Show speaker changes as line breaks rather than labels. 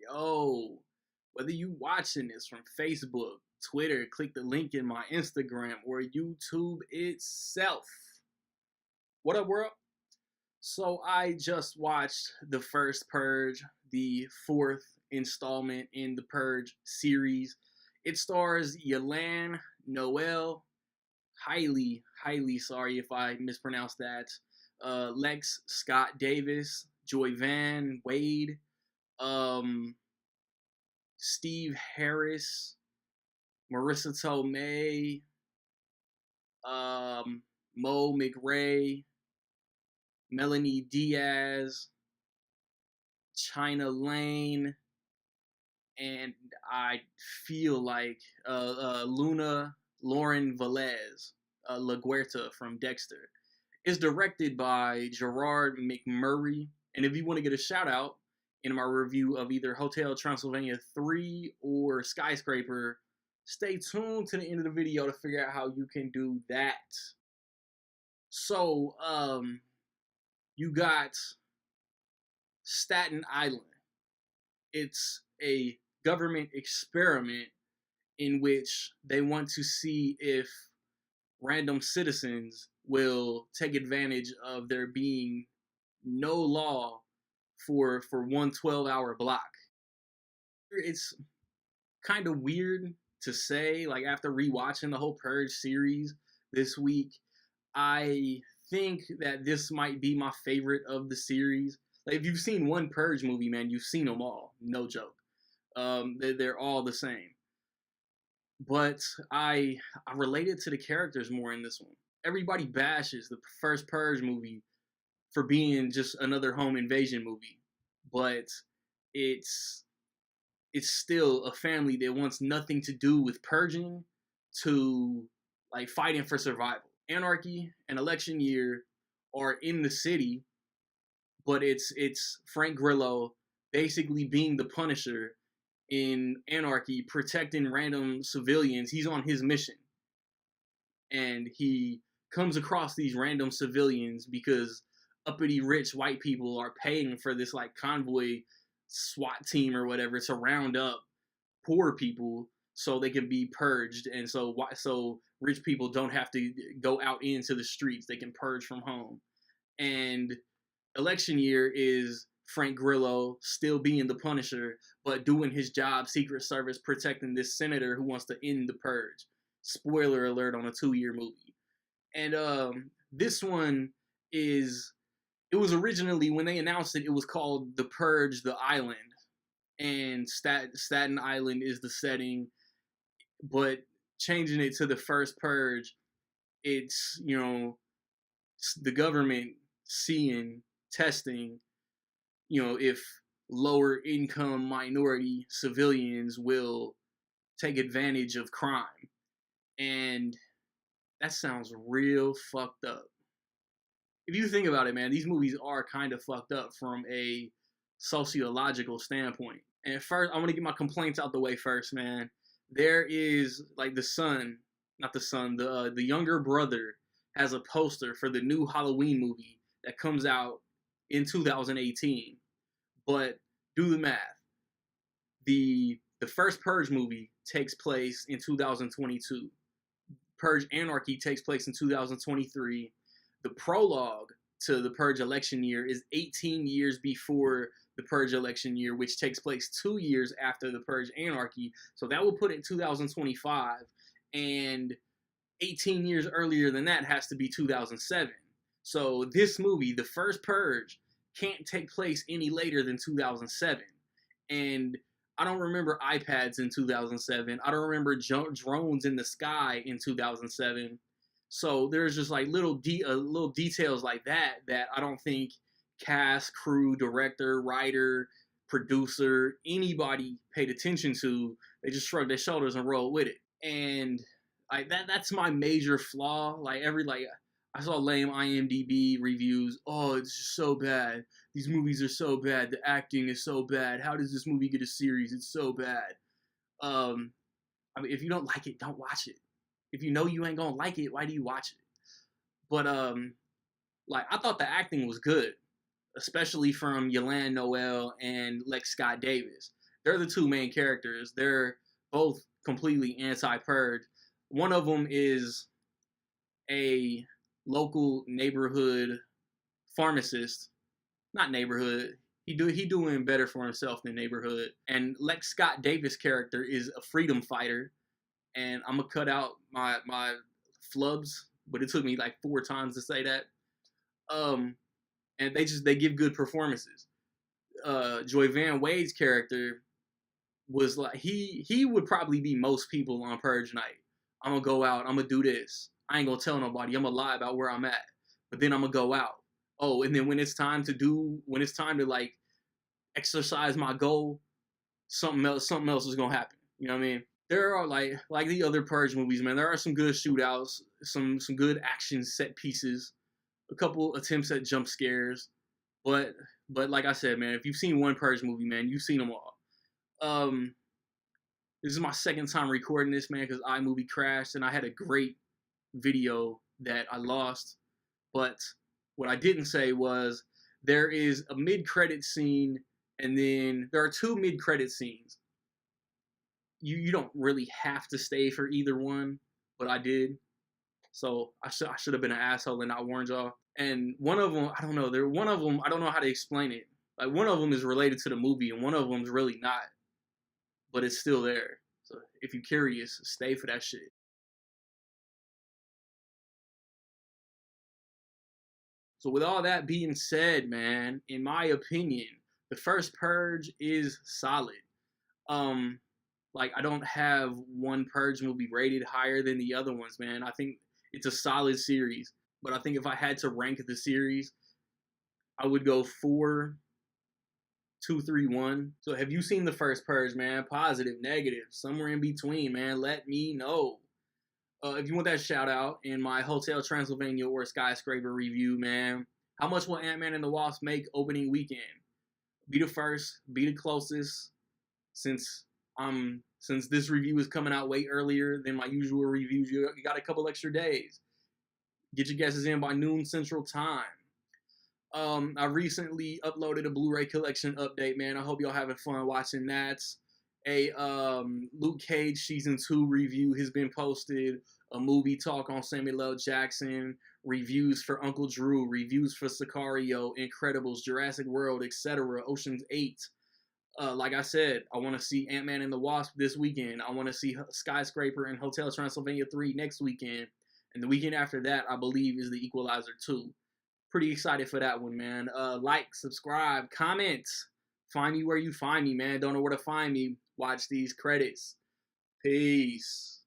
Yo, whether you watching this from Facebook, Twitter, click the link in my Instagram, or YouTube itself. What up, world? So I just watched the First Purge, the fourth installment in the Purge series. It stars Yelan Noel. Highly sorry if I mispronounced that. Lex Scott Davis, Joy Van Wade, Steve Harris, Marissa Tomei, Mo McRae, Melanie Diaz, China Lane, and I feel like Luna Lauren Velez, LaGuerta from Dexter. It's directed by Gerard McMurray, and if you want to get a shout out in my review of either Hotel Transylvania 3 or Skyscraper, stay tuned to the end of the video to figure out how you can do that. So, you got Staten Island. It's a government experiment in which they want to see if random citizens will take advantage of there being no law for one 12-hour block. It's kind of weird to say, like, after rewatching the whole Purge series this week, I think that this might be my favorite of the series. Like, if you've seen one Purge movie, man, you've seen them all. No joke. They're all the same. But I related to the characters more in this one. Everybody bashes the first Purge movie for being just another home invasion movie, but it's still a family that wants nothing to do with purging to like fighting for survival. Anarchy and Election Year are in the city, but it's Frank Grillo basically being the Punisher in Anarchy, protecting random civilians. He's on his mission, and he comes across these random civilians because uppity rich white people are paying for this like convoy SWAT team or whatever to round up poor people so they can be purged, and so rich people don't have to go out into the streets. They can purge from home. And Election Year is Frank Grillo still being the Punisher, but doing his job, Secret Service, protecting this senator who wants to end the purge. Spoiler alert on a 2-year movie. And this one is, it was originally, when they announced it, it was called The Purge, The Island. And Staten Island is the setting, but changing it to The First Purge, it's, you know, the government testing, you know, if lower income minority civilians will take advantage of crime. And that sounds real fucked up. If you think about it, man, these movies are kind of fucked up from a sociological standpoint. And first, I want to get my complaints out the way first, man. There is, like, the younger brother has a poster for the new Halloween movie that comes out in 2018. But do the math. The first Purge movie takes place in 2022. Purge Anarchy takes place in 2023. The prologue to the Purge Election Year is 18 years before the Purge Election Year, which takes place 2 years after the Purge Anarchy. So that will put it in 2025. And 18 years earlier than that has to be 2007. So this movie, The First Purge, can't take place any later than 2007. And I don't remember iPads in 2007. I don't remember drones in the sky in 2007. So there's just like little details like that I don't think cast, crew, director, writer, producer, anybody paid attention to. They just shrugged their shoulders and rolled with it. And like that's my major flaw. Like I saw lame IMDb reviews. Oh, it's just so bad. These movies are so bad. The acting is so bad. How does this movie get a series? It's so bad. I mean, if you don't like it, don't watch it. If you know you ain't gonna like it, why do you watch it? But like I thought the acting was good, especially from Yelan Noel and Lex Scott Davis. they're the two main characters. They're both completely anti-purge. One of them is a local neighborhood pharmacist, not neighborhood. He doing better for himself than neighborhood. And Lex Scott Davis character is a freedom fighter. And I'm gonna cut out my flubs, but it took me like 4 times to say that. Um, and they give good performances. Joy Van Wade's character was like he would probably be most people on Purge night. I'm gonna go out. I'm gonna do this. I ain't gonna tell nobody. I'm gonna lie about where I'm at. But then I'm gonna go out. Oh, and then when it's time to like exercise my goal, something else is gonna happen. You know what I mean? There are like the other Purge movies, man. There are some good shootouts, some good action set pieces, a couple attempts at jump scares, but like I said, man, if you've seen one Purge movie, man, you've seen them all. Um, this is my second time recording this, man, because iMovie crashed and I had a great video that I lost. But what I didn't say was there is a mid-credit scene, and then there are two mid-credit scenes. You don't really have to stay for either one, but I did. So I should have been an asshole and not warned y'all. And one of them, I don't know. One of them, I don't know how to explain it. Like one of them is related to the movie, and one of them is really not. But it's still there. So if you're curious, stay for that shit. So with all that being said, man, in my opinion, the first Purge is solid. Um, like I don't have one Purge movie rated higher than the other ones, man. I think it's a solid series. But I think if I had to rank the series, I would go 4, 2, 3, 1. So have you seen the first Purge, man? Positive, negative, somewhere in between, man. Let me know. If you want that shout out in my Hotel Transylvania or Skyscraper review, man, how much will Ant-Man and the Wasp make opening weekend? Be the first, be the closest. Since this review is coming out way earlier than my usual reviews, you got a couple extra days. Get your guesses in by noon Central Time. I recently uploaded a Blu-ray collection update, man. I hope y'all having fun watching that. A Luke Cage season 2 review has been posted. A movie talk on Samuel L. Jackson. Reviews for Uncle Drew. Reviews for Sicario, Incredibles, Jurassic World, etc. Ocean's 8. Like I said, I want to see Ant-Man and the Wasp this weekend. I want to see Skyscraper and Hotel Transylvania 3 next weekend. And the weekend after that, I believe, is The Equalizer 2. Pretty excited for that one, man. Like, subscribe, comment. Find me where you find me, man. Don't know where to find me. Watch these credits. Peace.